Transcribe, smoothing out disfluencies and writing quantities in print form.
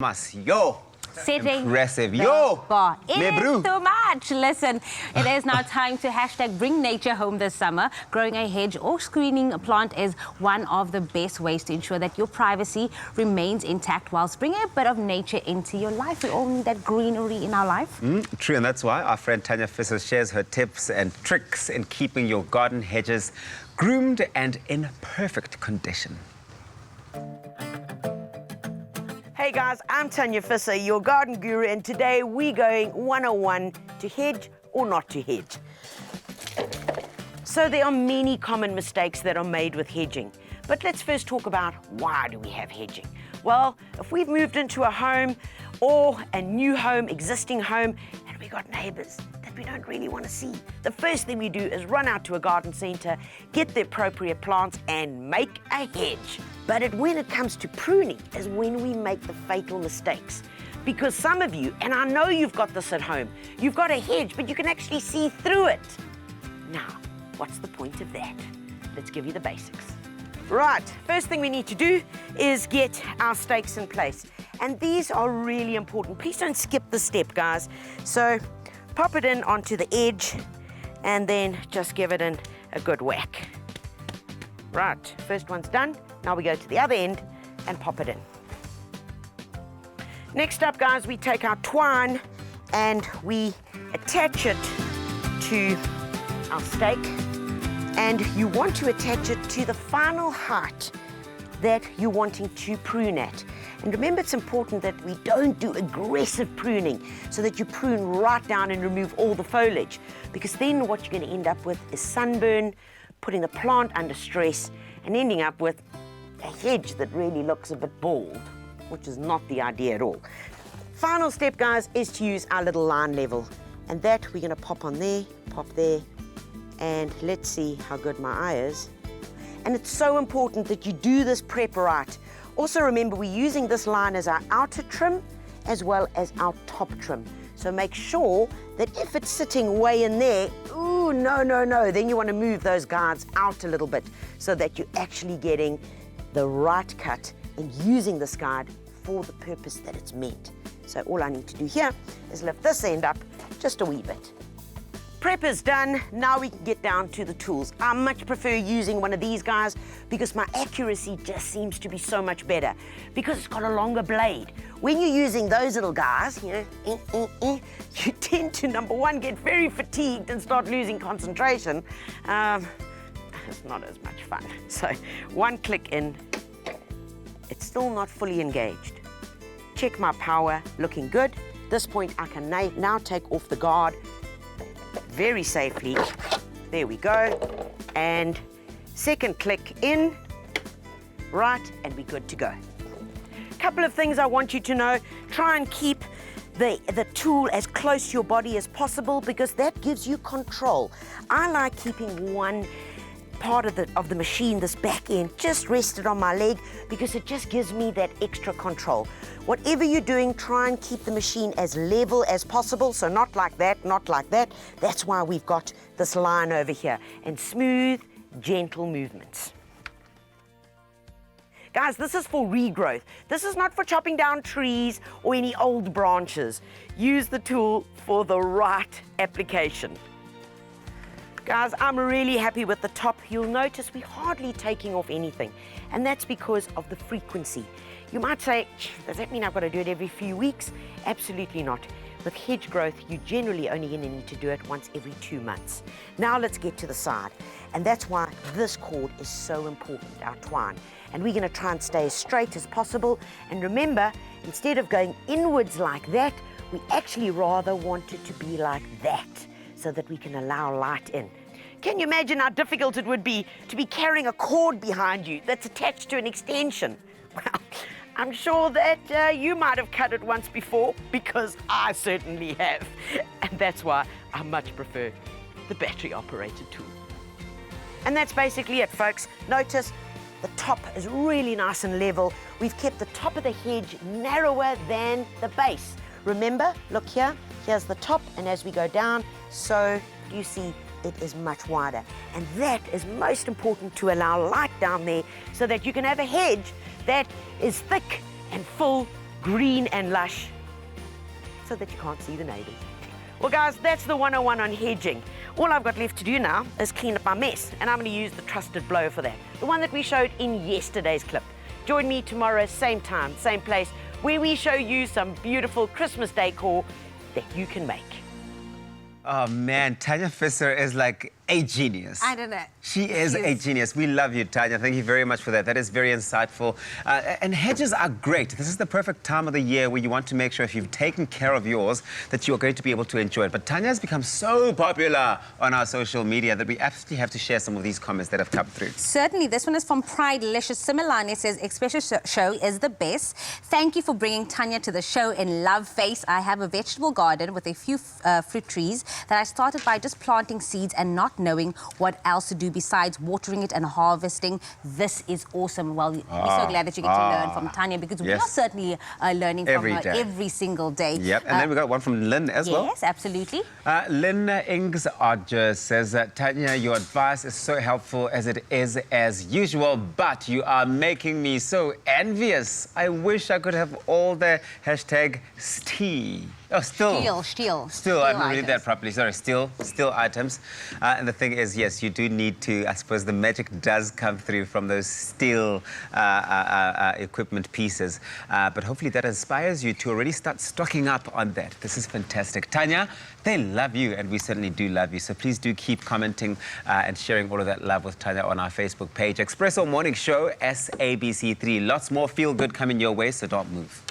Yo. Setting Impressive. the Yo. bar. It Neighbour. is too much. Listen, it is now time to bring nature home this summer. Growing a hedge or screening a plant is one of the best ways to ensure that your privacy remains intact whilst bringing a bit of nature into your life. We all need that greenery in our life. True, and that's why our friend Tanya Visser shares her tips and tricks in keeping your garden hedges groomed and in perfect condition. Hey guys, I'm Tanya Visser, your garden guru, and today we're going 101 to hedge or not to hedge. So there are many common mistakes that are made with hedging, but let's first talk about why do we have hedging. Well, if we've moved into a home or a new home, existing home, and we got neighbours that we don't really want to see, the first thing we do is run out to a garden centre, get the appropriate plants and make a hedge. But when it comes to pruning is when we make the fatal mistakes. Because some of you, and I know you've got this at home, you've got a hedge, but you can actually see through it. Now, what's the point of that? Let's give you the basics. Right, first thing we need to do is get our stakes in place. And these are really important. Please don't skip this step, guys. So pop it in onto the edge and then just give it in a good whack. Right, first one's done. Now we go to the other end and pop it in. Next up, guys, we take our twine and we attach it to our stake. And you want to attach it to the final height that you're wanting to prune at. And remember, it's important that we don't do aggressive pruning so that you prune right down and remove all the foliage, because then what you're going to end up with is sunburn, putting the plant under stress, and ending up with a hedge that really looks a bit bald, which is not the idea at all. Final step, guys, is to use our little line level. And that we're going to pop on there, pop there, and let's see how good my eye is. And it's so important that you do this prep right. Also remember, we're using this line as our outer trim as well as our top trim. So make sure that if it's sitting way in there, ooh, no, then you want to move those guards out a little bit so that you're actually getting the right cut and using this guard for the purpose that it's meant. So all I need to do here is lift this end up just a wee bit. Prep is done. Now we can get down to the tools. I much prefer using one of these guys because my accuracy just seems to be so much better because it's got a longer blade. When you're using those little guys, you know, you tend to, number one, get very fatigued and start losing concentration. It's not as much fun. So one click in, it's still not fully engaged. Check my power, looking good. At this point, I can now take off the guard very safely. There we go. And second click in, right, and we're good to go. Couple of things I want you to know. Try and keep the tool as close to your body as possible because that gives you control. I like keeping one part of the machine, this back end, just rested on my leg because it just gives me that extra control. Whatever you're doing, try and keep the machine as level as possible. So not like that, not like that. That's why we've got this line over here and smooth, gentle movements. Guys, this is for regrowth. This is not for chopping down trees or any old branches. Use the tool for the right application. Guys, I'm really happy with the top. You'll notice we're hardly taking off anything, and that's because of the frequency. You might say, does that mean I've got to do it every few weeks? Absolutely not. With hedge growth, you're generally only going to need to do it once every 2 months. Now let's get to the side, and that's why this cord is so important, our twine. And we're going to try and stay as straight as possible. And remember, instead of going inwards like that, we actually rather want it to be like that, so that we can allow light in. Can you imagine how difficult it would be to be carrying a cord behind you that's attached to an extension? Well, I'm sure that you might have cut it once before, because I certainly have. And that's why I much prefer the battery-operated tool. And that's basically it, folks. Notice the top is really nice and level. We've kept the top of the hedge narrower than the base. Remember, look here, here's the top, and as we go down, so you see it is much wider. And that is most important to allow light down there so that you can have a hedge that is thick and full green and lush so that you can't see the neighbours. Well, guys, that's the 101 on hedging. All I've got left to do now is clean up my mess, and I'm going to use the trusted blower for that, the one that we showed in yesterday's clip. Join me tomorrow, same time, same place, where we show you some beautiful Christmas decor that you can make. Oh man, Tanya Visser is like a genius. I don't know. She is a genius. We love you, Tanya. Thank you very much for that. That is very insightful. And hedges are great. This is the perfect time of the year where you want to make sure if you've taken care of yours that you're going to be able to enjoy it. But Tanya has become so popular on our social media that we absolutely have to share some of these comments that have come through. Certainly. This one is from Pride Delicious Similani. It says, Express show is the best. Thank you for bringing Tanya to the show in love face. I have a vegetable garden with a few fruit trees that I started by just planting seeds and not knowing what else to do besides watering it and harvesting. This is awesome. Well, we're so glad that you get to learn from Tanya, because we are certainly learning from her every single day. Yep, and then we got one from Lynn as well. Yes, absolutely. Lynn Ings Odger says, Tanya, your advice is so helpful as it is as usual, but you are making me so envious. I wish I could have all the hashtag STIHL. Oh, still, I didn't read that properly. Sorry, still items. And the thing is, yes, you do need to, I suppose the magic does come through from those steel equipment pieces. But hopefully that inspires you to already start stocking up on that. This is fantastic. Tanya, they love you, and we certainly do love you. So please do keep commenting and sharing all of that love with Tanya on our Facebook page. Espresso Morning Show, SABC3. Lots more feel-good coming your way, so don't move.